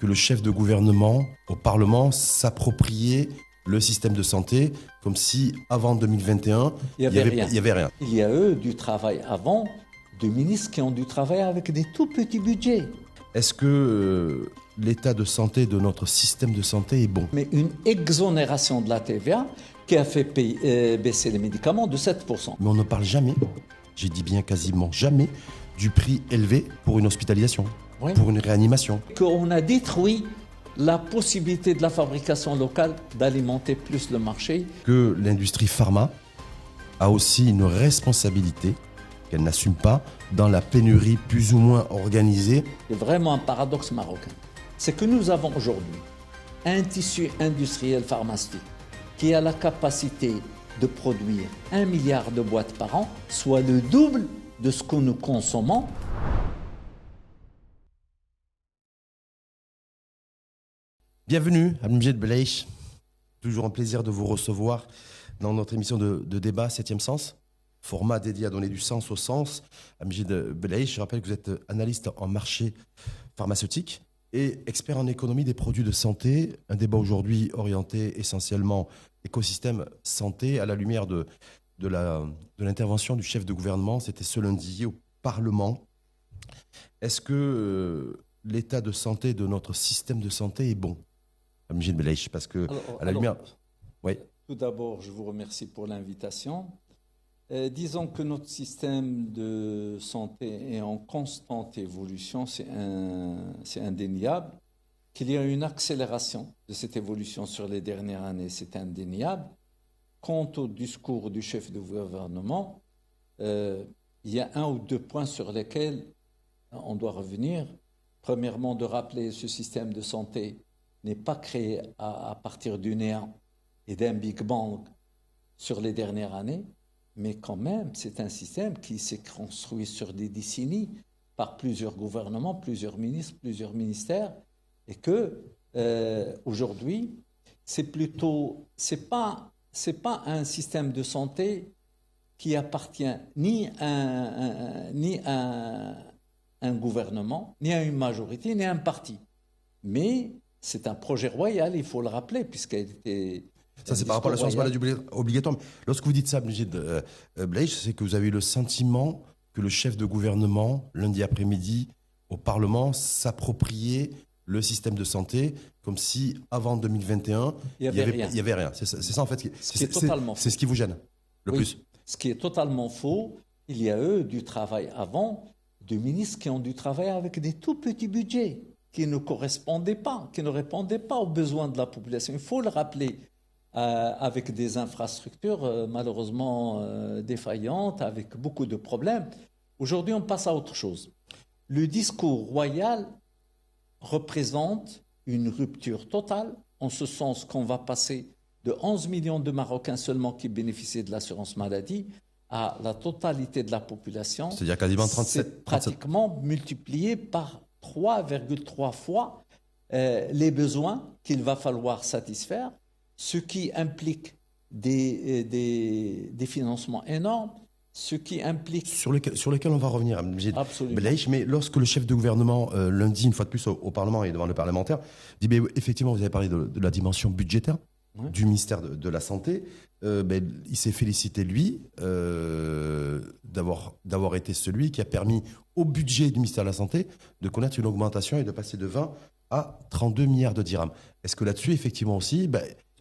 que le chef de gouvernement au Parlement s'appropriait le système de santé comme si avant 2021, il y avait rien. Il y a eu du travail avant, de ministres qui ont du travail avec des tout petits budgets. Est-ce que l'état de santé de notre système de santé est bon? Mais une exonération de la TVA qui a fait baisser les médicaments de 7%. Mais on ne parle jamais, j'ai dit bien quasiment jamais, du prix élevé pour une hospitalisation, oui, pour une réanimation. Qu'on a détruit la possibilité de la fabrication locale d'alimenter plus le marché. Que l'industrie pharma a aussi une responsabilité qu'elle n'assume pas dans la pénurie plus ou moins organisée. C'est vraiment un paradoxe marocain. C'est que nous avons aujourd'hui un tissu industriel pharmaceutique qui a la capacité de produire 1 milliard de boîtes par an, soit le double de ce que nous consommons. Bienvenue à Amjed Belaïch. Toujours un plaisir de vous recevoir dans notre émission de débat 7e Sens, format dédié à donner du sens au sens. Amjed Belaïch, je rappelle que vous êtes analyste en marché pharmaceutique et expert en économie des produits de santé. Un débat aujourd'hui orienté essentiellement écosystème santé à la lumière de l'intervention du chef de gouvernement. C'était ce lundi au Parlement. Est-ce que l'état de santé de notre système de santé est bon, Amjed Belaïch? Parce que à la lumière... Oui. Tout d'abord, je vous remercie pour l'invitation. Disons que notre système de santé est en constante évolution, c'est indéniable. Qu'il y a une accélération de cette évolution sur les dernières années, c'est indéniable. Quant au discours du chef de gouvernement, il y a 1 ou 2 points sur lesquels on doit revenir. Premièrement, de rappeler que ce système de santé n'est pas créé à partir du néant et d'un Big Bang sur les dernières années, mais quand même, c'est un système qui s'est construit sur des décennies par plusieurs gouvernements, plusieurs ministres, plusieurs ministères, et que aujourd'hui, c'est pas un système de santé qui appartient ni à un gouvernement, ni à une majorité, ni à un parti. Mais c'est un projet royal, il faut le rappeler, puisqu'elle était... Ça, c'est par rapport à l'assurance maladie obligatoire. Lorsque vous dites ça, Belaïch, c'est que vous avez eu le sentiment que le chef de gouvernement, lundi après-midi, au Parlement, s'appropriait le système de santé comme si, avant 2021, il n'y avait rien. C'est ça, en fait. C'est ce qui vous gêne le plus. Ce qui est totalement faux. Il y a eu du travail avant, de ministres qui ont du travail avec des tout petits budgets, qui ne correspondaient pas, qui ne répondaient pas aux besoins de la population. Il faut le rappeler. Avec des infrastructures malheureusement défaillantes, avec beaucoup de problèmes. Aujourd'hui, on passe à autre chose. Le discours royal représente une rupture totale, en ce sens qu'on va passer de 11 millions de Marocains seulement qui bénéficient de l'assurance maladie à la totalité de la population. C'est-à-dire quasiment 37. C'est pratiquement multiplié par 3,3 fois les besoins qu'il va falloir satisfaire, ce qui implique des financements énormes, ce qui implique... Sur lesquels on va revenir, Belaïch, mais lorsque le chef de gouvernement, lundi, une fois de plus, au Parlement et devant le parlementaire, dit effectivement, vous avez parlé de la dimension budgétaire du ministère de la Santé, il s'est félicité, lui, d'avoir été celui qui a permis au budget du ministère de la Santé de connaître une augmentation et de passer de 20 à 32 milliards de dirhams. Est-ce que là-dessus, effectivement aussi...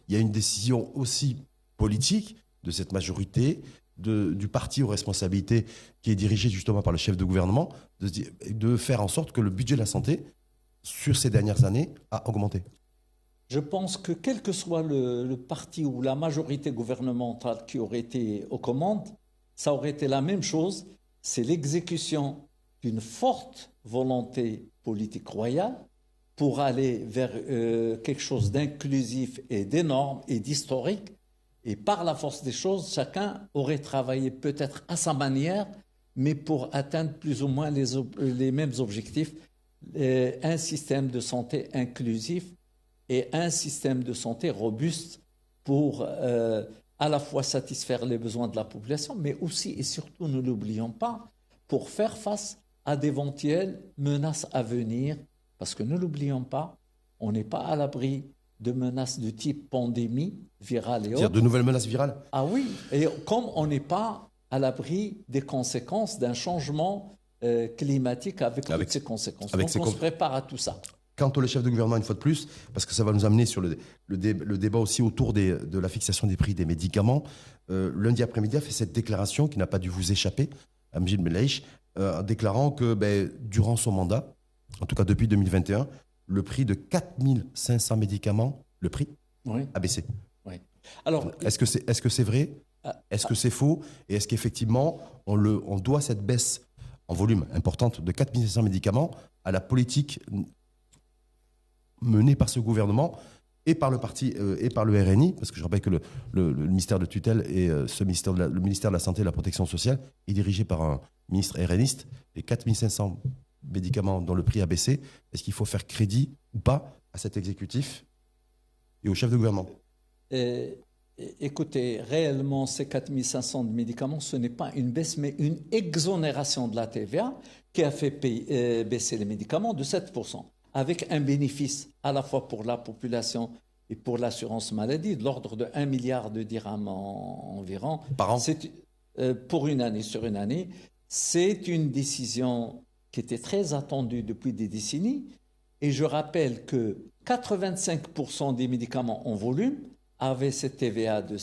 il y a une décision aussi politique de cette majorité, du parti aux responsabilités qui est dirigé justement par le chef de gouvernement, de faire en sorte que le budget de la santé, sur ces dernières années, a augmenté? Je pense que quel que soit le parti ou la majorité gouvernementale qui aurait été aux commandes, ça aurait été la même chose. C'est l'exécution d'une forte volonté politique royale pour aller vers quelque chose d'inclusif et d'énorme et d'historique. Et par la force des choses, chacun aurait travaillé peut-être à sa manière, mais pour atteindre plus ou moins les mêmes objectifs. Un système de santé inclusif et un système de santé robuste pour à la fois satisfaire les besoins de la population, mais aussi et surtout, ne l'oublions pas, pour faire face à d'éventuelles menaces à venir. Parce que ne l'oublions pas, on n'est pas à l'abri de menaces de type pandémie virale et autres. C'est-à-dire de nouvelles menaces virales? Ah oui, et comme on n'est pas à l'abri des conséquences d'un changement climatique avec toutes ces conséquences. Donc on se prépare à tout ça. Quant aux chefs de gouvernement, une fois de plus, parce que ça va nous amener sur le débat aussi autour de la fixation des prix des médicaments, lundi après-midi a fait cette déclaration qui n'a pas dû vous échapper, Amjid Belaïch, en déclarant que durant son mandat, en tout cas depuis 2021, le prix de 4500 médicaments, le prix a baissé. Oui. Alors, est-ce que c'est vrai? Est-ce que c'est faux? Et est-ce qu'effectivement, on doit cette baisse en volume importante de 4500 médicaments à la politique menée par ce gouvernement et par le parti et par le RNI, parce que je rappelle que le ministère de tutelle et le ministère de la Santé et de la Protection sociale est dirigé par un ministre RNiste, et 4500 médicaments dont le prix a baissé, est-ce qu'il faut faire crédit ou pas à cet exécutif et au chef de gouvernement? Écoutez, réellement, ces 4500 de médicaments, ce n'est pas une baisse, mais une exonération de la TVA qui a fait baisser les médicaments de 7%, avec un bénéfice à la fois pour la population et pour l'assurance maladie de l'ordre de 1 milliard de dirhams environ. Par an? Pour une année, sur une année. C'est une décision qui était très attendue depuis des décennies. Et je rappelle que 85% des médicaments en volume avaient cette TVA de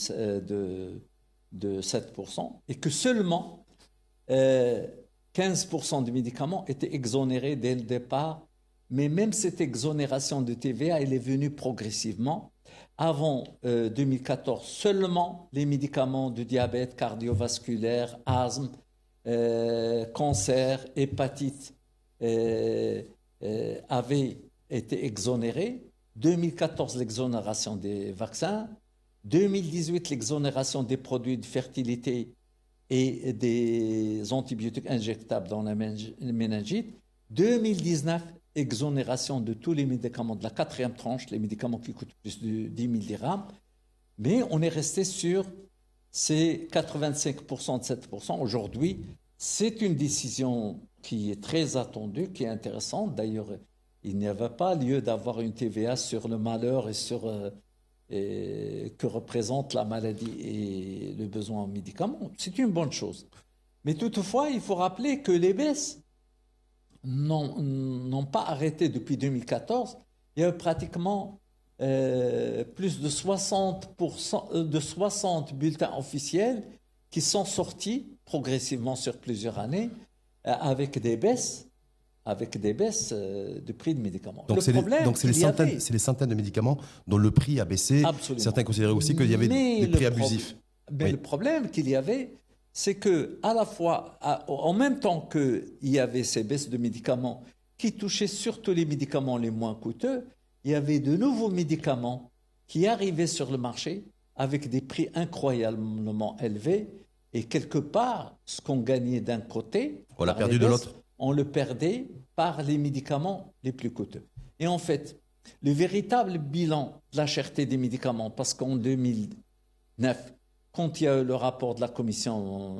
7% et que seulement 15% des médicaments étaient exonérés dès le départ. Mais même cette exonération de TVA, elle est venue progressivement. Avant 2014, seulement les médicaments de diabète cardiovasculaire, asthme, cancer, hépatite avaient été exonérés. 2014, l'exonération des vaccins. 2018, l'exonération des produits de fertilité et des antibiotiques injectables dans la méningite. 2019, exonération de tous les médicaments de la 4e tranche, les médicaments qui coûtent plus de 10 000 dirhams. Mais on est resté sur ces 85% de 7%. Aujourd'hui, c'est une décision qui est très attendue, qui est intéressante. D'ailleurs, il n'y avait pas lieu d'avoir une TVA sur le malheur et sur que représente la maladie et le besoin en médicaments. C'est une bonne chose. Mais toutefois, il faut rappeler que les baisses n'ont pas arrêté depuis 2014. Il y a eu pratiquement plus de 60 bulletins officiels qui sont sortis progressivement sur plusieurs années avec des baisses de prix de médicaments. Donc c'est les centaines de médicaments dont le prix a baissé. Absolument. Certains considéraient aussi qu'il y avait des prix abusifs. Mais le problème qu'il y avait, c'est que à la fois, en même temps qu'il y avait ces baisses de médicaments qui touchaient surtout les médicaments les moins coûteux, il y avait de nouveaux médicaments qui arrivaient sur le marché avec des prix incroyablement élevés. Et quelque part, ce qu'on gagnait d'un côté, on l'a perdu de l'autre. On le perdait par les médicaments les plus coûteux. Et en fait, le véritable bilan de la cherté des médicaments, parce qu'en 2009, quand il y a eu le rapport de la commission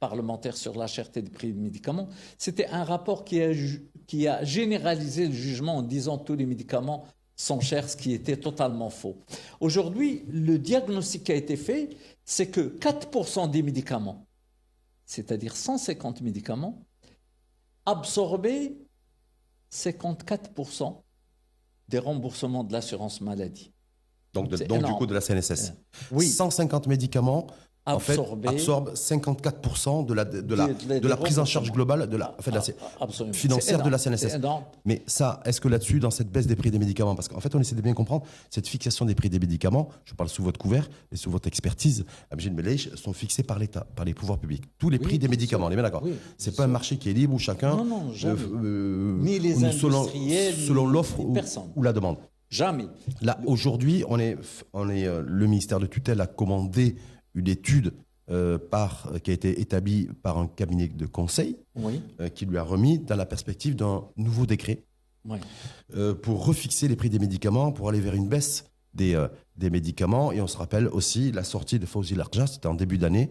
parlementaire sur la cherté des prix des médicaments, c'était un rapport qui a généralisé le jugement en disant que tous les médicaments sont chers, ce qui était totalement faux. Aujourd'hui, le diagnostic qui a été fait, c'est que 4% des médicaments, c'est-à-dire 150 médicaments, absorbaient 54% des remboursements de l'assurance maladie. Donc du coup de la CNSS. Oui. 150 médicaments absorbent 54% de la prise en charge globale financière de la CNSS. Mais ça, est-ce que là-dessus, dans cette baisse des prix des médicaments, parce qu'en fait, on essaie de bien comprendre, cette fixation des prix des médicaments, je parle sous votre couvert et sous votre expertise, Amjid Belaïch, sont fixés par l'État, par les pouvoirs publics. Tous les prix des médicaments, on est bien d'accord. C'est pas un marché qui est libre où chacun, ni les industriels, selon l'offre ou la demande. Jamais. Là, aujourd'hui, le ministère de tutelle a commandé une étude qui a été établie par un cabinet de conseil qui lui a remis dans la perspective d'un nouveau décret pour refixer les prix des médicaments, pour aller vers une baisse des médicaments. Et on se rappelle aussi la sortie de Fawzi Larja, c'était en début d'année,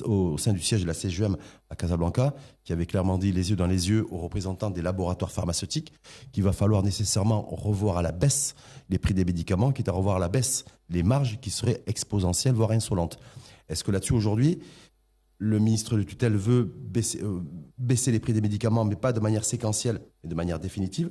au sein du siège de la CGM à Casablanca, qui avait clairement dit les yeux dans les yeux aux représentants des laboratoires pharmaceutiques qu'il va falloir nécessairement revoir à la baisse les prix des médicaments, quitte à revoir à la baisse les marges qui seraient exponentielles, voire insolentes. Est-ce que là-dessus, aujourd'hui, le ministre de tutelle veut baisser les prix des médicaments, mais pas de manière séquentielle, mais de manière définitive,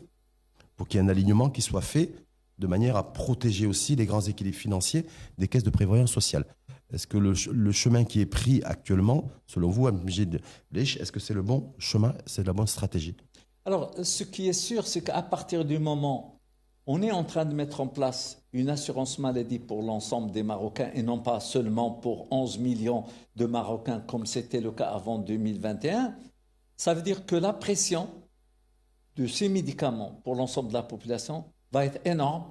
pour qu'il y ait un alignement qui soit fait de manière à protéger aussi les grands équilibres financiers des caisses de prévoyance sociale? Est-ce que le chemin qui est pris actuellement, selon vous, est-ce que c'est le bon chemin, c'est la bonne stratégie? Alors, ce qui est sûr, c'est qu'à partir du moment où on est en train de mettre en place une assurance maladie pour l'ensemble des Marocains et non pas seulement pour 11 millions de Marocains comme c'était le cas avant 2021, ça veut dire que la pression de ces médicaments pour l'ensemble de la population va être énorme,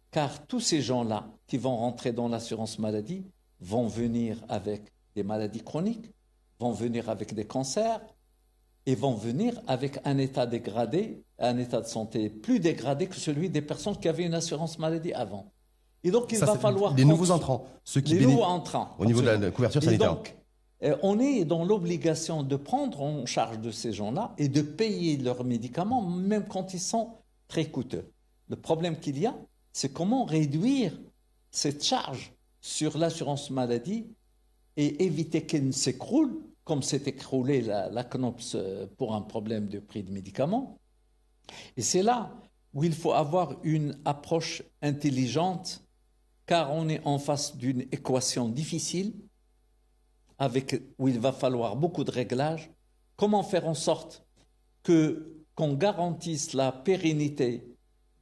car tous ces gens-là qui vont rentrer dans l'assurance maladie vont venir avec des maladies chroniques, vont venir avec des cancers et vont venir avec un état dégradé, un état de santé plus dégradé que celui des personnes qui avaient une assurance maladie avant. Et donc, il va falloir... Les nouveaux entrants, ceux qui nouveaux entrants, au niveau de la couverture sanitaire. Et donc, on est dans l'obligation de prendre en charge de ces gens-là et de payer leurs médicaments, même quand ils sont très coûteux. Le problème qu'il y a, c'est comment réduire cette charge sur l'assurance maladie et éviter qu'elle ne s'écroule, comme s'est écroulée la CNOPS pour un problème de prix de médicaments. Et c'est là où il faut avoir une approche intelligente, car on est en face d'une équation difficile, où il va falloir beaucoup de réglages. Comment faire en sorte qu'on garantisse la pérennité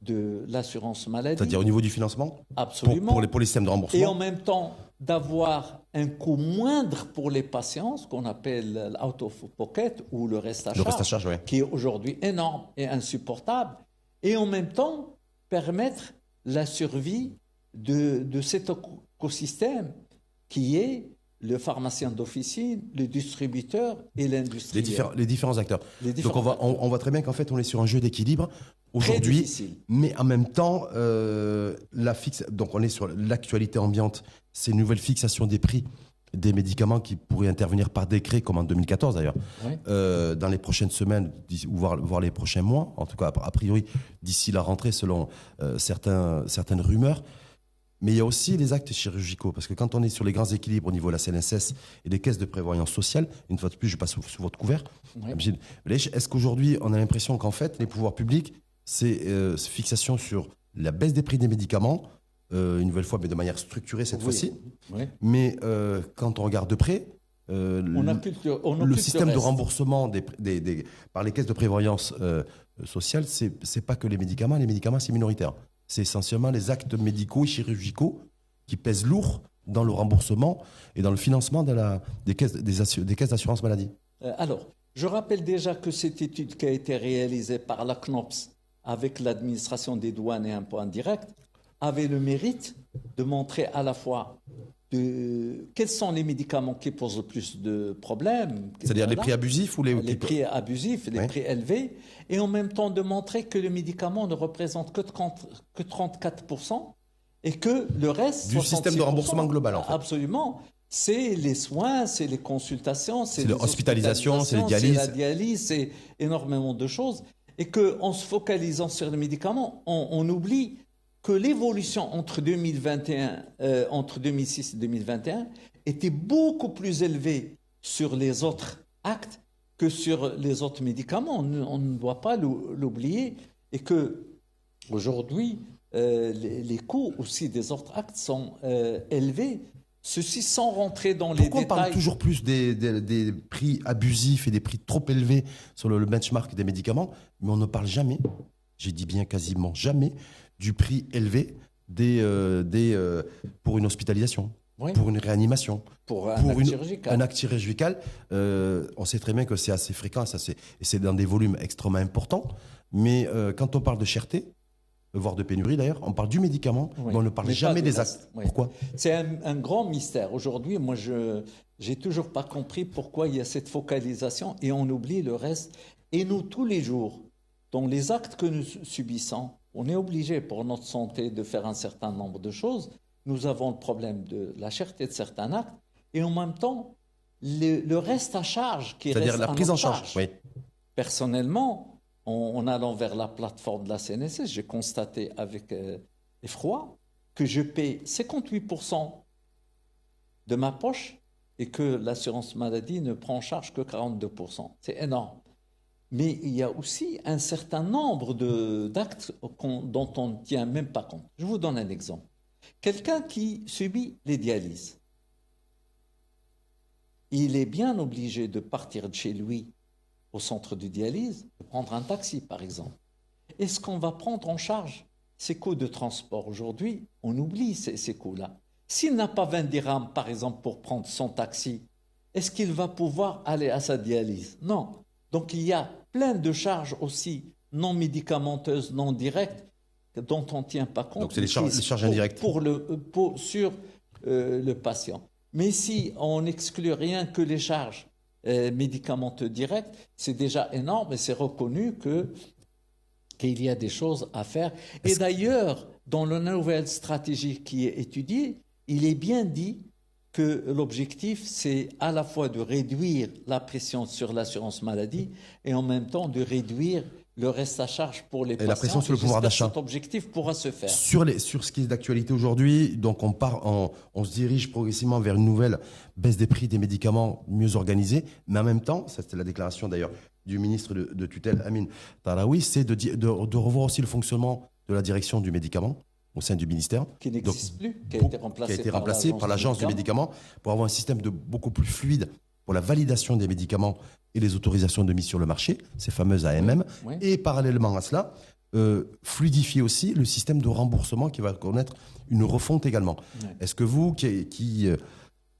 de l'assurance maladie. C'est-à-dire au niveau du financement? Absolument. Pour les systèmes de remboursement. Et en même temps, d'avoir un coût moindre pour les patients, ce qu'on appelle l'out of pocket ou le reste à charge, oui, qui est aujourd'hui énorme et insupportable. Et en même temps, permettre la survie de cet écosystème qui est le pharmacien d'officine, le distributeur et l'industrie. Les différents acteurs. Donc on voit très bien qu'en fait on est sur un jeu d'équilibre aujourd'hui, mais en même temps donc on est sur l'actualité ambiante, c'est une nouvelle fixation des prix des médicaments qui pourraient intervenir par décret, comme en 2014 d'ailleurs, oui, dans les prochaines semaines, ou voire les prochains mois, en tout cas a priori d'ici la rentrée selon certaines rumeurs. Mais il y a aussi les actes chirurgicaux, parce que quand on est sur les grands équilibres au niveau de la CNSS et des caisses de prévoyance sociale, une fois de plus, je passe sous votre couvert, oui, est-ce qu'aujourd'hui, on a l'impression qu'en fait, les pouvoirs publics, c'est fixation sur la baisse des prix des médicaments, une nouvelle fois, mais de manière structurée cette fois-ci, oui, mais quand on regarde de près, le système de remboursement par les caisses de prévoyance sociale, c'est pas que les médicaments c'est minoritaire. C'est essentiellement les actes médicaux et chirurgicaux qui pèsent lourd dans le remboursement et dans le financement des caisses d'assurance maladie. Alors, je rappelle déjà que cette étude qui a été réalisée par la CNOPS avec l'administration des douanes et impôts indirects avait le mérite de montrer à la fois quels sont les médicaments qui posent le plus de problèmes. C'est-à-dire les prix abusifs ou les prix abusifs, les prix élevés, et en même temps de montrer que le médicament ne représente que 34% et que le reste... Du système de remboursement global, en fait. Absolument. C'est les soins, c'est les consultations, c'est l'hospitalisation, c'est les dialyses. C'est la dialyse, c'est énormément de choses. Et qu'en se focalisant sur les médicaments, on oublie que l'évolution entre 2006 et 2021 était beaucoup plus élevée sur les autres actes que sur les autres médicaments. On ne doit pas l'oublier. Et que aujourd'hui, les coûts aussi des autres actes sont élevés. Ceci sans rentrer dans les détails. Pourquoi on parle toujours plus des prix abusifs et des prix trop élevés sur le benchmark des médicaments, mais on ne parle jamais, j'ai dit bien quasiment jamais, du prix élevé pour une hospitalisation, oui, pour une réanimation, pour un acte chirurgical. On sait très bien que c'est assez fréquent, et c'est dans des volumes extrêmement importants, mais quand on parle de cherté, voire de pénurie d'ailleurs, on parle du médicament, oui, mais on ne parle jamais des actes. Oui. Pourquoi? C'est un grand mystère. Aujourd'hui, moi, je n'ai toujours pas compris pourquoi il y a cette focalisation et on oublie le reste. Et nous, tous les jours, dans les actes que nous subissons, On est obligé pour notre santé de faire un certain nombre de choses. Nous avons le problème de la cherté de certains actes et en même temps, le reste à charge qui reste à notre charge. C'est-à-dire la prise en charge, oui. Personnellement, en allant vers la plateforme de la CNSS, j'ai constaté avec effroi que je paie 58% de ma poche et que l'assurance maladie ne prend en charge que 42%. C'est énorme. Mais il y a aussi un certain nombre d'actes dont on ne tient même pas compte. Je vous donne un exemple. Quelqu'un qui subit les dialyses, il est bien obligé de partir de chez lui au centre de dialyse, de prendre un taxi par exemple. Est-ce qu'on va prendre en charge ces coûts de transport? Aujourd'hui, on oublie ces coûts-là. S'il n'a pas 20 dirhams par exemple pour prendre son taxi, est-ce qu'il va pouvoir aller à sa dialyse? Non. Donc il y a plein de charges aussi non médicamenteuses, non directes, dont on ne tient pas compte. Donc c'est les charges indirectes. Sur le patient. Mais si on n'exclut rien que les charges médicamenteuses directes, c'est déjà énorme et c'est reconnu qu'il y a des choses à faire. Et d'ailleurs, dans la nouvelle stratégie qui est étudiée, il est bien dit que l'objectif, c'est à la fois de réduire la pression sur l'assurance maladie et en même temps de réduire le reste à charge pour les patients. Et la pression sur le pouvoir d'achat. Cet objectif pourra se faire. Sur ce qui est d'actualité aujourd'hui, donc on se dirige progressivement vers une nouvelle baisse des prix des médicaments mieux organisée, mais en même temps, ça c'était la déclaration d'ailleurs du ministre de tutelle Amin Taraoui, c'est de revoir aussi le fonctionnement de la direction du médicament au sein du ministère. Qui n'existe plus, qui a été remplacé par l'agence du médicament pour avoir un système beaucoup plus fluide pour la validation des médicaments et les autorisations de mise sur le marché, ces fameuses AMM, oui. Et parallèlement à cela, fluidifier aussi le système de remboursement qui va connaître une refonte également. Oui. Est-ce que vous, qui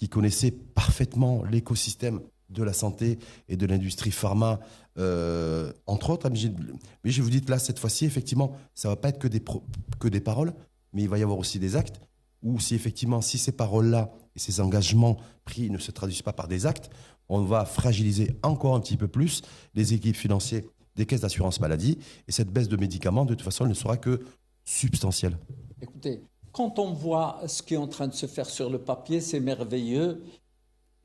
connaissez parfaitement l'écosystème de la santé et de l'industrie pharma, entre autres, mais je vous dis que là, cette fois-ci, effectivement, ça ne va pas être que des paroles, mais il va y avoir aussi des actes, ou si ces paroles-là et ces engagements pris ne se traduisent pas par des actes, on va fragiliser encore un petit peu plus les équipes financières des caisses d'assurance maladie, et cette baisse de médicaments, de toute façon, elle ne sera que substantielle. Écoutez, quand on voit ce qui est en train de se faire sur le papier, c'est merveilleux.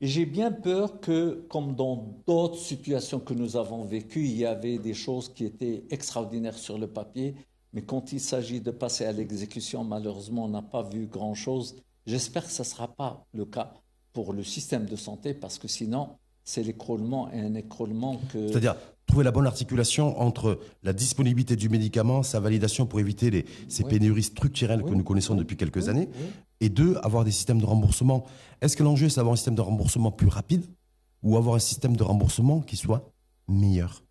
Et j'ai bien peur que, comme dans d'autres situations que nous avons vécues, il y avait des choses qui étaient extraordinaires sur le papier, mais quand il s'agit de passer à l'exécution, malheureusement, on n'a pas vu grand-chose. J'espère que ce ne sera pas le cas pour le système de santé, parce que sinon, c'est l'écroulement et un écroulement que... C'est-à-dire trouver la bonne articulation entre la disponibilité du médicament, sa validation pour éviter ces pénuries structurelles que nous connaissons depuis quelques années, et deux, avoir des systèmes de remboursement. Est-ce que l'enjeu, c'est d'avoir un système de remboursement plus rapide ou avoir un système de remboursement qui soit meilleur?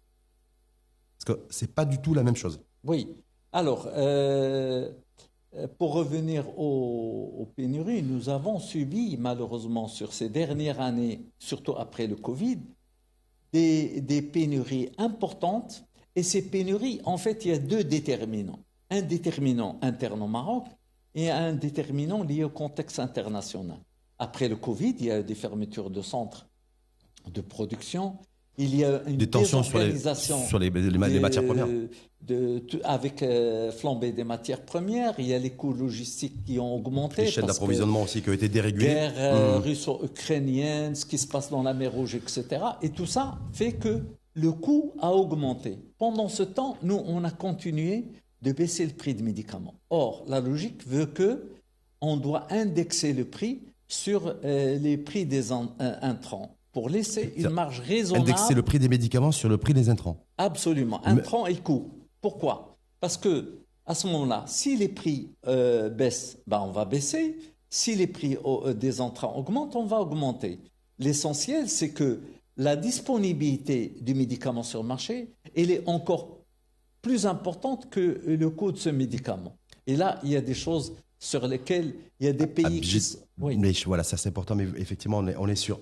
Parce que ce n'est pas du tout la même chose. Oui. Alors, pour revenir aux pénuries, nous avons subi, malheureusement, sur ces dernières années, surtout après le Covid, des pénuries importantes. Et ces pénuries, en fait, il y a deux déterminants. Un déterminant interne au Maroc et un déterminant lié au contexte international. Après le Covid, il y a eu des fermetures de centres de production. Il y a une des tensions désorganisation sur les matières premières. Avec flambée des matières premières, il y a les coûts logistiques qui ont augmenté. Les chaînes d'approvisionnement aussi qui ont été dérégulées. Guerre russo-ukrainienne, ce qui se passe dans la mer Rouge, etc. Et tout ça fait que le coût a augmenté. Pendant ce temps, nous, on a continué de baisser le prix des médicaments. Or, la logique veut qu'on doit indexer le prix sur les prix des intrants, pour laisser une marge raisonnable. Indexer le prix des médicaments sur le prix des intrants. Absolument. Intrants et coûts. Pourquoi? Parce que à ce moment-là, si les prix baissent, on va baisser. Si les prix des intrants augmentent, on va augmenter. L'essentiel, c'est que la disponibilité du médicament sur le marché, elle est encore plus importante que le coût de ce médicament. Et là, il y a des choses sur lesquelles il y a des pays qui... Oui. Mais voilà, ça c'est important, mais effectivement, on est sur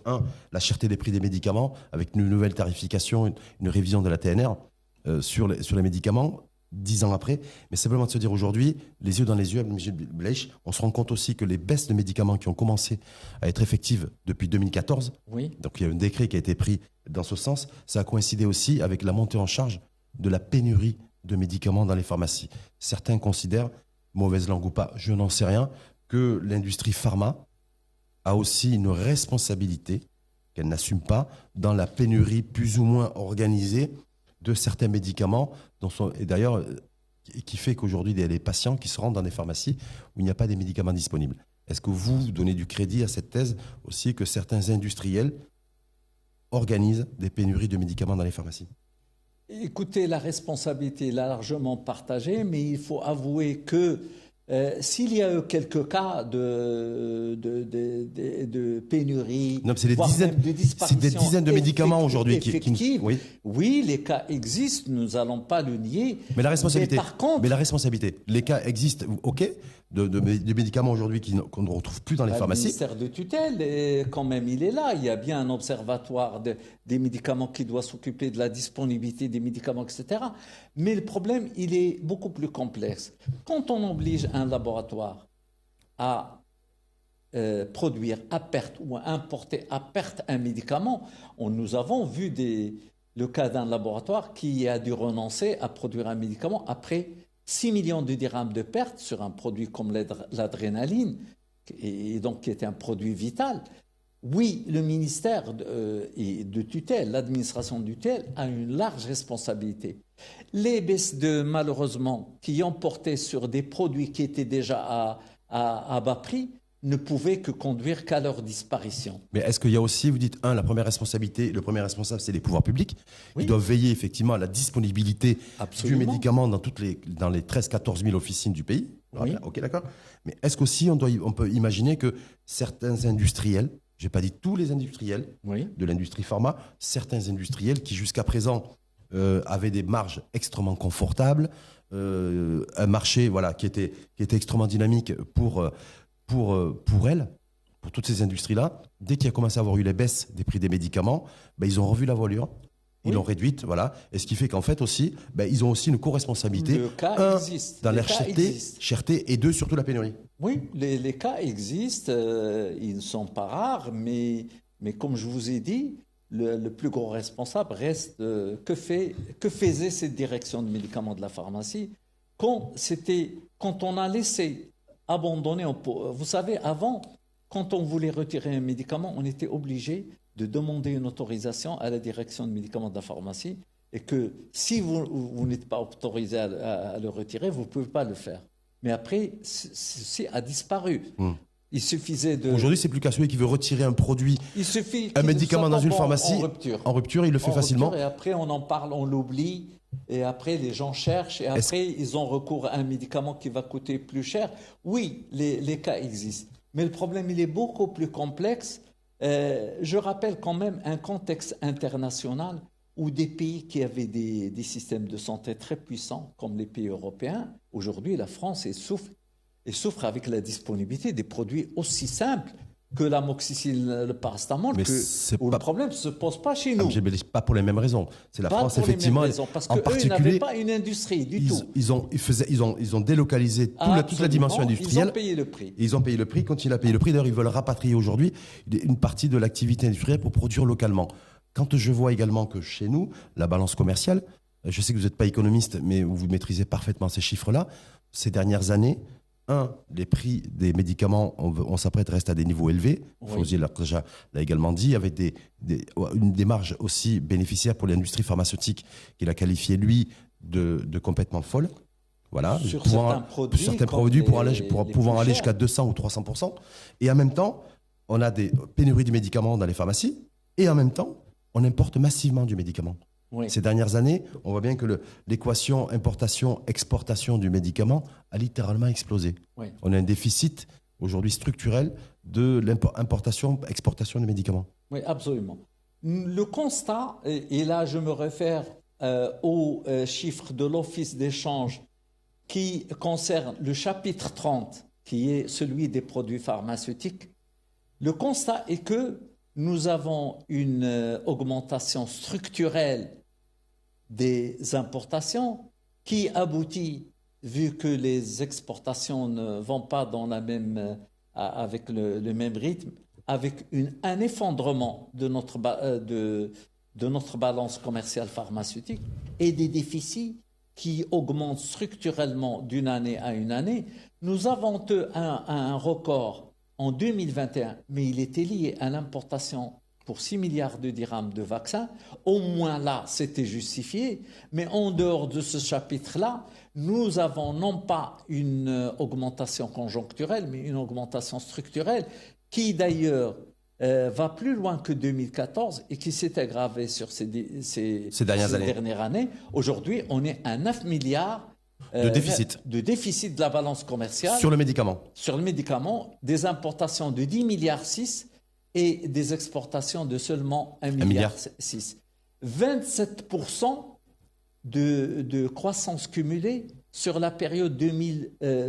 la cherté des prix des médicaments, avec une nouvelle tarification, une révision de la TNR sur les médicaments, 10 ans après. Mais simplement de se dire aujourd'hui, les yeux dans les yeux, on se rend compte aussi que les baisses de médicaments qui ont commencé à être effectives depuis 2014, donc il y a un décret qui a été pris dans ce sens, ça a coïncidé aussi avec la montée en charge de la pénurie de médicaments dans les pharmacies. Certains considèrent, mauvaise langue ou pas, je n'en sais rien, que l'industrie pharma a aussi une responsabilité qu'elle n'assume pas dans la pénurie plus ou moins organisée de certains médicaments, et d'ailleurs qui fait qu'aujourd'hui, il y a des patients qui se rendent dans des pharmacies où il n'y a pas des médicaments disponibles. Est-ce que vous donnez du crédit à cette thèse aussi que certains industriels organisent des pénuries de médicaments dans les pharmacies? Écoutez, la responsabilité est largement partagée, mais il faut avouer que s'il y a eu quelques cas de pénurie, non, c'est voire même de disparition, c'est des dizaines de médicaments aujourd'hui oui. Oui, les cas existent, nous n'allons pas le nier. Mais la responsabilité, par contre, les cas existent, ok, de médicaments aujourd'hui qu'on ne retrouve plus dans les pharmacies. Le ministère de tutelle, quand même, il est là. Il y a bien un observatoire des médicaments qui doit s'occuper de la disponibilité des médicaments, etc. Mais le problème, il est beaucoup plus complexe. Quand on oblige un laboratoire à produire à perte ou à importer à perte un médicament, nous avons vu le cas d'un laboratoire qui a dû renoncer à produire un médicament après 6 millions de dirhams de pertes sur un produit comme l'adrénaline, et donc qui était un produit vital. Oui, le ministère de tutelle, l'administration de tutelle a une large responsabilité. Les baisses malheureusement, qui ont porté sur des produits qui étaient déjà à bas prix, ne pouvaient que conduire qu'à leur disparition. Mais est-ce qu'il y a aussi, vous dites, le premier responsable, c'est les pouvoirs publics, qui doivent veiller effectivement à la disponibilité du médicament dans les 13-14 000 officines du pays. Oui. Ok, d'accord. Mais est-ce qu'aussi, on peut imaginer que certains industriels, je n'ai pas dit tous les industriels de l'industrie pharma, certains industriels qui jusqu'à présent avaient des marges extrêmement confortables, un marché qui était extrêmement dynamique pour toutes ces industries-là, dès qu'il a commencé à avoir eu les baisses des prix des médicaments, ils ont revu la voilure, ils l'ont réduite, voilà. Et ce qui fait qu'en fait aussi, ils ont aussi une co-responsabilité, dans leur cherté, et deux, surtout la pénurie. Oui, les cas existent, ils ne sont pas rares, mais comme je vous ai dit, le plus gros responsable reste que faisait cette direction de médicaments de la pharmacie quand on a laissé abandonner. Vous savez, avant, quand on voulait retirer un médicament, on était obligé de demander une autorisation à la direction de médicaments de la pharmacie, et que si vous n'êtes pas autorisé à le retirer, vous ne pouvez pas le faire. Mais après, ceci a disparu. Il suffisait de... Aujourd'hui, c'est plus qu'à celui qui veut retirer un produit, un médicament dans une pharmacie, en rupture, il le fait facilement. Et après, on en parle, on l'oublie. Et après, les gens cherchent. Et après, ils ont recours à un médicament qui va coûter plus cher. Oui, les cas existent. Mais le problème, il est beaucoup plus complexe. Je rappelle quand même un contexte international où des pays qui avaient des systèmes de santé très puissants, comme les pays européens, aujourd'hui, la France souffre avec la disponibilité des produits aussi simples que l'amoxicilline, le paracétamol, le problème ne se pose pas chez nous. Pas pour les mêmes raisons. C'est la France, effectivement. Parce qu'eux n'avaient pas une industrie du tout. Ils ont délocalisé toute la dimension industrielle. Ils ont payé le prix. Ils ont payé le prix. Quand ils ont payé le prix, d'ailleurs, ils veulent rapatrier aujourd'hui une partie de l'activité industrielle pour produire localement. Quand je vois également que chez nous, la balance commerciale, je sais que vous n'êtes pas économiste, mais vous maîtrisez parfaitement ces chiffres-là, ces dernières années, les prix des médicaments, on s'apprête à rester à des niveaux élevés. Fawzi l'a également dit, avec des marges aussi bénéficiaires pour l'industrie pharmaceutique qu'il a qualifié, lui, de complètement folle. Voilà, sur certains produits pouvant aller jusqu'à 200 ou 300%. Et en même temps, on a des pénuries de médicaments dans les pharmacies, et en même temps, on importe massivement du médicament. Ces dernières années, on voit bien que l'équation importation-exportation du médicament a littéralement explosé. On a un déficit aujourd'hui structurel de l'importation-exportation des médicaments. Oui, absolument. Le constat, et là je me réfère aux chiffres de l'Office d'échange qui concerne le chapitre 30, qui est celui des produits pharmaceutiques, le constat est que nous avons une augmentation structurelle des importations qui aboutit, vu que les exportations ne vont pas avec le même rythme, avec un effondrement de notre balance commerciale pharmaceutique et des déficits qui augmente structurellement d'une année à une année. Nous avons un record en 2021, mais il était lié à l'importation pour 6 milliards de dirhams de vaccins. Au moins là, c'était justifié. Mais en dehors de ce chapitre-là, nous avons non pas une augmentation conjoncturelle, mais une augmentation structurelle qui d'ailleurs va plus loin que 2014 et qui s'est aggravée sur ces dernières années. Aujourd'hui, on est à 9 milliards de déficit de la balance commerciale. Sur le médicament. Sur le médicament, des importations de 10 milliards 6 et des exportations de seulement 1 milliard 6. 27% de croissance cumulée sur la période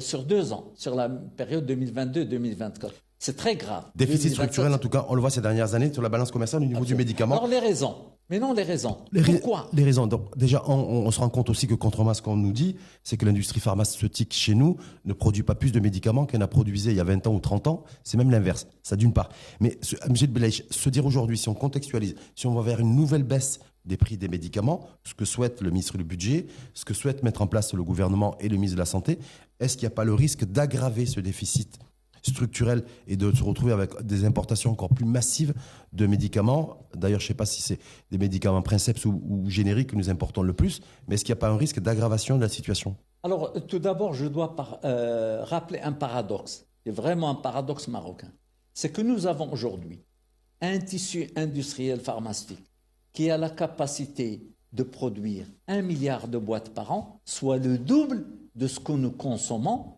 sur 2 ans, sur la période 2022-2024. C'est très grave. Déficit structurel, en tout cas, on le voit ces dernières années sur la balance commerciale au niveau du médicament. Alors les raisons. Mais non, les raisons. Pourquoi ? Les raisons. Donc, déjà, on se rend compte aussi que, contrairement à ce qu'on nous dit, c'est que l'industrie pharmaceutique chez nous ne produit pas plus de médicaments qu'elle n'a produisé il y a 20 ans ou 30 ans. C'est même l'inverse. Ça, d'une part. Mais, Amjad Belaïch, se dire aujourd'hui, si on contextualise, si on va vers une nouvelle baisse des prix des médicaments, ce que souhaite le ministre du Budget, ce que souhaite mettre en place le gouvernement et le ministre de la Santé, est-ce qu'il n'y a pas le risque d'aggraver ce déficit structurel et de se retrouver avec des importations encore plus massives de médicaments? D'ailleurs, je ne sais pas si c'est des médicaments princeps ou génériques que nous importons le plus, mais est-ce qu'il n'y a pas un risque d'aggravation de la situation? Alors, tout d'abord, je dois rappeler un paradoxe, c'est vraiment un paradoxe marocain. C'est que nous avons aujourd'hui un tissu industriel pharmaceutique qui a la capacité de produire 1 milliard de boîtes par an, soit le double de ce que nous consommons.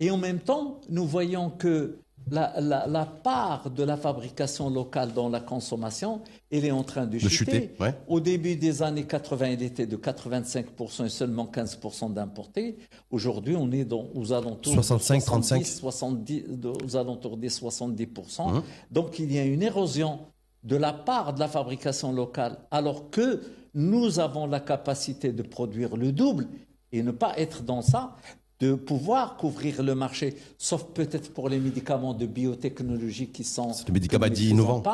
Et en même temps, nous voyons que la part de la fabrication locale dans la consommation, elle est en train de chuter. Ouais. Au début des années 80, elle était de 85% et seulement 15% d'importés. Aujourd'hui, on est aux alentours 65-35. Aux alentours des 70%. Donc, il y a une érosion de la part de la fabrication locale, alors que nous avons la capacité de produire le double et ne pas être dans ça, de pouvoir couvrir le marché, sauf peut-être pour les médicaments de biotechnologie qui sont... C'est des médicaments dits innovants.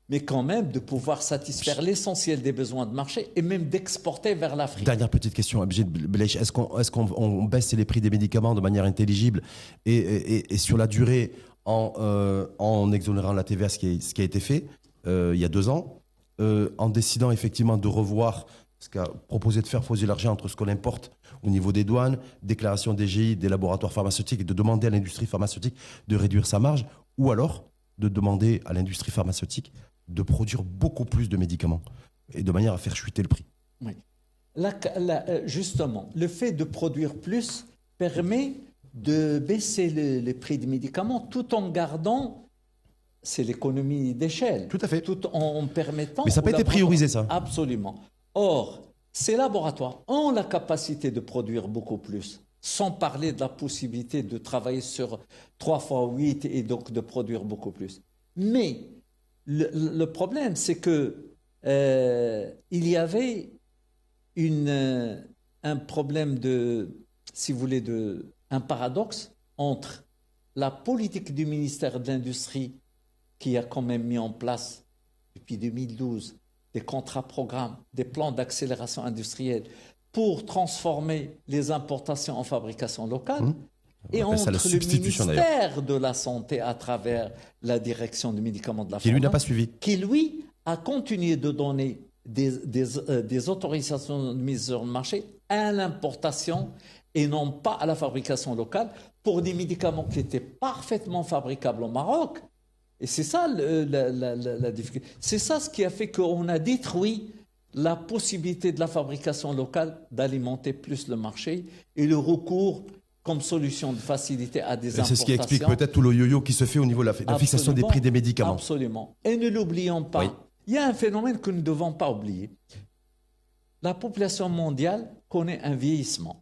Mais quand même de pouvoir satisfaire l'essentiel des besoins de marché et même d'exporter vers l'Afrique. Dernière petite question, Amjad Belaïch, est-ce qu'on baisse les prix des médicaments de manière intelligible et sur la durée en exonérant la TVA, ce qui a été fait il y a 2 ans, en décidant effectivement de revoir ce qu'a proposé de faire Fawzi Largent entre ce qu'on importe au niveau des douanes, déclaration DGI, des laboratoires pharmaceutiques, et de demander à l'industrie pharmaceutique de réduire sa marge, ou alors de demander à l'industrie pharmaceutique de produire beaucoup plus de médicaments, et de manière à faire chuter le prix. Oui. Justement, le fait de produire plus permet de baisser les prix des médicaments tout en gardant... C'est l'économie d'échelle. Tout à fait. Tout en permettant... Mais ça n'a pas été priorisé, ça. Absolument. Or, ces laboratoires ont la capacité de produire beaucoup plus, sans parler de la possibilité de travailler sur 3 x 8 et donc de produire beaucoup plus. Mais le problème, c'est que il y avait un problème si vous voulez, un paradoxe entre la politique du ministère de l'Industrie qui a quand même mis en place depuis 2012 des contrats-programmes, des plans d'accélération industrielle pour transformer les importations en fabrication locale, et entre le ministère de la Santé à travers la direction du médicament de la qui lui n'a pas suivi, qui lui a continué de donner des autorisations de mise sur le marché à l'importation et non pas à la fabrication locale pour des médicaments qui étaient parfaitement fabricables au Maroc. Et c'est ça la difficulté. C'est ça ce qui a fait qu'on a détruit la possibilité de la fabrication locale d'alimenter plus le marché et le recours comme solution de facilité à des importations. C'est ce qui explique peut-être tout le yo-yo qui se fait au niveau de la fixation des prix des médicaments. Absolument. Et ne l'oublions pas, oui. Il y a un phénomène que nous ne devons pas oublier. La population mondiale connaît un vieillissement.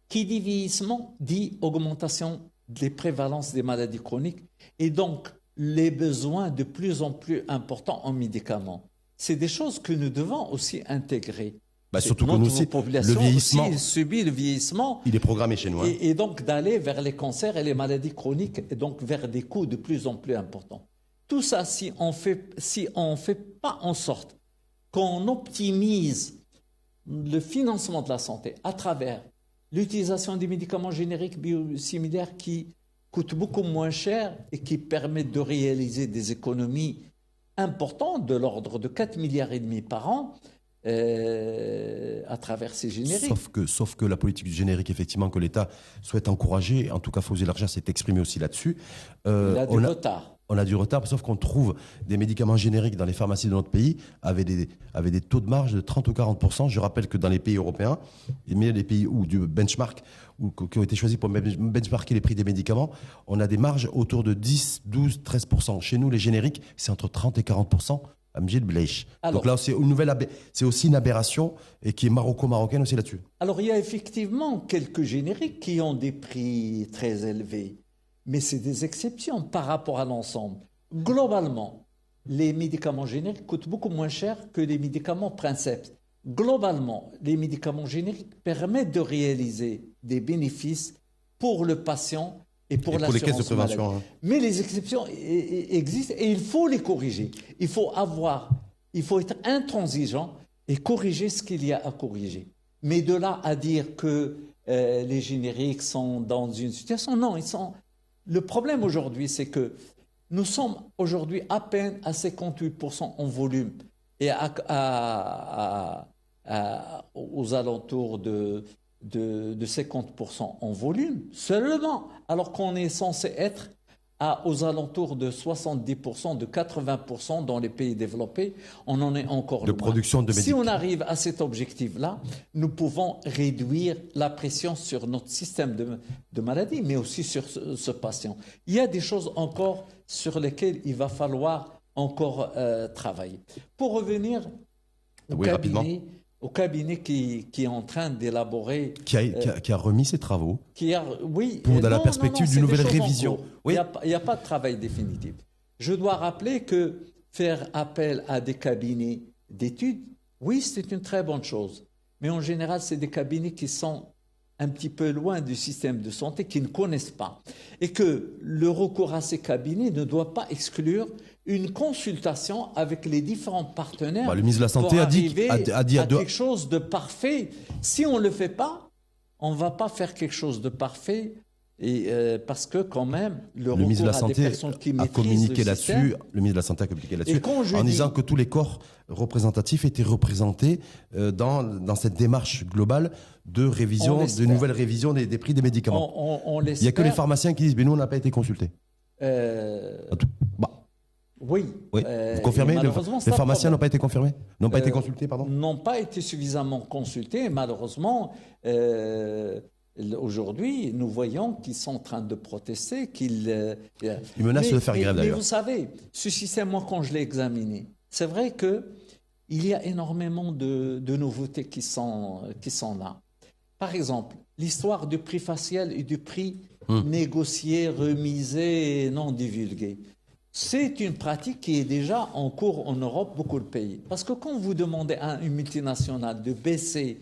Qui dit vieillissement dit augmentation des prévalences des maladies chroniques et donc les besoins de plus en plus importants en médicaments. C'est des choses que nous devons aussi intégrer. Surtout que nous aussi, le vieillissement aussi subit le vieillissement. Il est programmé chez nous. Et donc d'aller vers les cancers et les maladies chroniques et donc vers des coûts de plus en plus importants. Tout ça, si on fait pas en sorte qu'on optimise le financement de la santé à travers l'utilisation des médicaments génériques biosimilaires qui coûtent beaucoup moins cher et qui permettent de réaliser des économies importantes de l'ordre de 4,5 milliards par an à travers ces génériques. Sauf que la politique du générique, effectivement, que l'État souhaite encourager, en tout cas Fawzi Larja s'est exprimé aussi là-dessus. Il a du retard. On a du retard, sauf qu'on trouve des médicaments génériques dans les pharmacies de notre pays avec des taux de marge de 30 ou 40%. Je rappelle que dans les pays européens, mais les pays où du benchmark, qui ont été choisis pour benchmarker les prix des médicaments, on a des marges autour de 10, 12, 13%. Chez nous, les génériques, c'est entre 30 et 40%. Amjid Bleish. Donc là, c'est aussi une aberration et qui est marocaine aussi là-dessus. Alors, il y a effectivement quelques génériques qui ont des prix très élevés. Mais c'est des exceptions par rapport à l'ensemble. Globalement, les médicaments génériques coûtent beaucoup moins cher que les médicaments princeps. Globalement, les médicaments génériques permettent de réaliser des bénéfices pour le patient et pour les caisses de prévention. Hein. Mais les exceptions existent et il faut les corriger. Il faut être intransigeant et corriger ce qu'il y a à corriger. Mais de là à dire que les génériques sont dans une situation, non, ils sont... Le problème aujourd'hui, c'est que nous sommes aujourd'hui à peine à 58% en volume et aux alentours de 50% en volume seulement, alors qu'on est censé être aux alentours de 70%, de 80% dans les pays développés. On en est encore de production de médicaments. Si on arrive à cet objectif-là, nous pouvons réduire la pression sur notre système de maladie, mais aussi sur ce patient. Il y a des choses encore sur lesquelles il va falloir encore travailler. Pour revenir au cabinet qui est en train d'élaborer... Qui a remis ses travaux. Dans la perspective d'une nouvelle révision. Oui. Il n'y a pas de travail définitif. Je dois rappeler que faire appel à des cabinets d'études, oui, c'est une très bonne chose. Mais en général, c'est des cabinets qui sont un petit peu loin du système de santé, qui ne connaissent pas. Et que le recours à ces cabinets ne doit pas exclure une consultation avec les différents partenaires le ministre de la Santé pour arriver à quelque chose de parfait. Si on ne le fait pas, on ne va pas faire quelque chose de parfait. Et parce que quand même, le ministre de la Santé a communiqué là-dessus. Le ministre de la Santé a communiqué là-dessus en disant que tous les corps représentatifs étaient représentés dans cette démarche globale de révision, de nouvelle révision des prix des médicaments. Il n'y a que les pharmaciens qui disent mais nous on n'a pas été consultés. Oui. Vous confirmez? Les pharmaciens n'ont pas été confirmés? N'ont pas été consultés, pardon? N'ont pas été suffisamment consultés. Malheureusement, aujourd'hui, nous voyons qu'ils sont en train de protester, qu'ils menacent de faire grève d'ailleurs. Mais vous savez, ce système, moi, quand je l'ai examiné, c'est vrai qu'il y a énormément de nouveautés qui sont là. Par exemple, l'histoire du prix facial et du prix négocié, remisé et non divulgué. C'est une pratique qui est déjà en cours en Europe, beaucoup de pays. Parce que quand vous demandez à une multinationale de baisser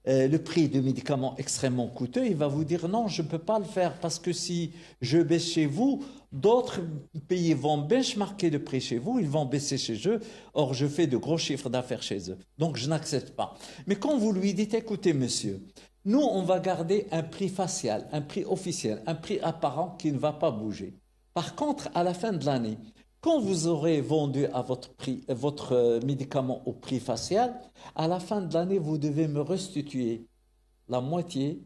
le prix de médicaments extrêmement coûteux, il va vous dire non, je ne peux pas le faire parce que si je baisse chez vous, d'autres pays vont benchmarker le prix chez vous, ils vont baisser chez eux. Or, je fais de gros chiffres d'affaires chez eux. Donc, je n'accepte pas. Mais quand vous lui dites, écoutez, monsieur, nous, on va garder un prix facial, un prix officiel, un prix apparent qui ne va pas bouger. Par contre, à la fin de l'année, quand vous aurez vendu à votre médicament au prix facial, à la fin de l'année, vous devez me restituer la moitié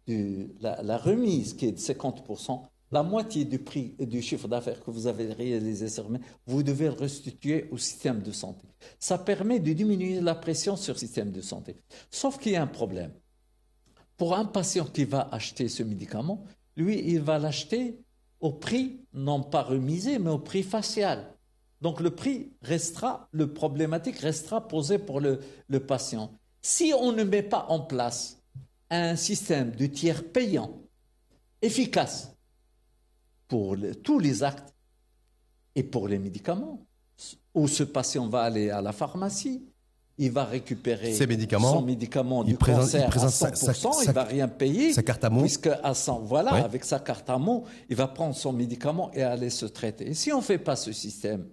de la remise qui est de 50%, la moitié du prix du chiffre d'affaires que vous avez réalisé sur mai, vous devez le restituer au système de santé. Ça permet de diminuer la pression sur le système de santé. Sauf qu'il y a un problème. Pour un patient qui va acheter ce médicament, lui, il va l'acheter au prix, non pas remisé, mais au prix facial. Donc le problématique restera posé pour le patient. Si on ne met pas en place un système de tiers payant efficace pour tous les actes et pour les médicaments, où ce patient va aller à la pharmacie, il va récupérer son médicament du cancer à 100%, il ne va rien payer. Sa carte à mots. Puisque avec sa carte à mots, il va prendre son médicament et aller se traiter. Et si on ne fait pas ce système,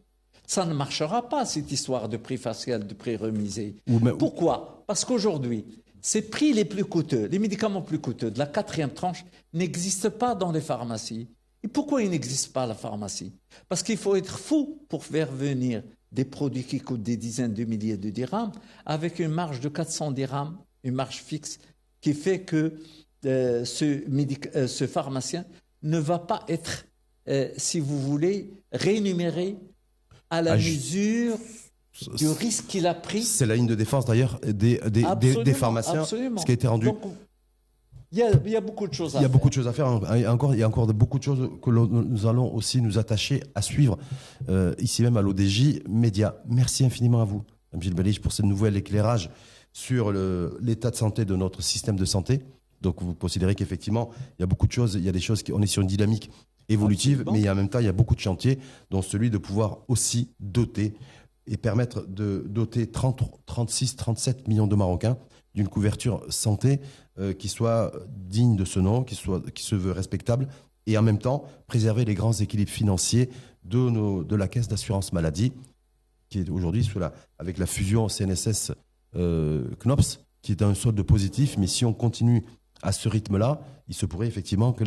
Ça ne marchera pas, cette histoire de prix facial, de prix remisé. Même... Pourquoi? Parce qu'aujourd'hui, ces prix les plus coûteux, les médicaments plus coûteux de la 4e tranche n'existent pas dans les pharmacies. Et pourquoi ils n'existent pas à la pharmacie? Parce qu'il faut être fou pour faire venir des produits qui coûtent des dizaines de milliers de dirhams avec une marge de 400 dirhams, une marge fixe qui fait que ce pharmacien ne va pas être, si vous voulez, rémunéré à la mesure du risque qu'il a pris. C'est la ligne de défense d'ailleurs des pharmaciens, absolument. Ce qui a été rendu. Donc, il y a beaucoup de choses à faire. Il y a beaucoup de choses à faire. Il y a encore beaucoup de choses que nous allons aussi nous attacher à suivre ici même à l'ODJ Média. Merci infiniment à vous, Amjid Belaiche, pour ce nouvel éclairage sur l'état de santé de notre système de santé. Donc vous considérez qu'effectivement, il y a beaucoup de choses, il y a des choses on est sur une dynamique évolutive, absolument. Mais en même temps, il y a beaucoup de chantiers, dont celui de pouvoir aussi doter et permettre de doter 36, 37 millions de Marocains d'une couverture santé qui soit digne de ce nom, qui se veut respectable, et en même temps préserver les grands équilibres financiers de la caisse d'assurance maladie, qui est aujourd'hui avec la fusion CNSS CNOPS, qui est un solde positif, mais si on continue à ce rythme-là, il se pourrait effectivement que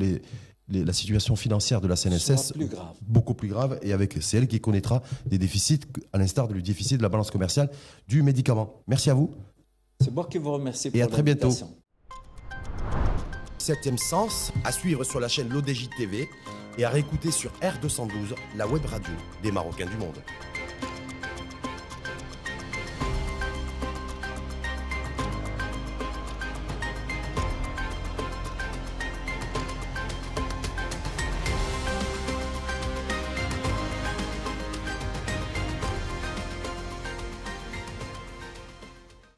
la situation financière de la CNSS beaucoup plus grave, et c'est elle qui connaîtra des déficits, à l'instar du déficit de la balance commerciale du médicament. Merci à vous. C'est moi qui vous remercie pour et à très bientôt. 7e Sens, à suivre sur la chaîne l'ODJ TV et à réécouter sur R212, la web radio des Marocains du monde.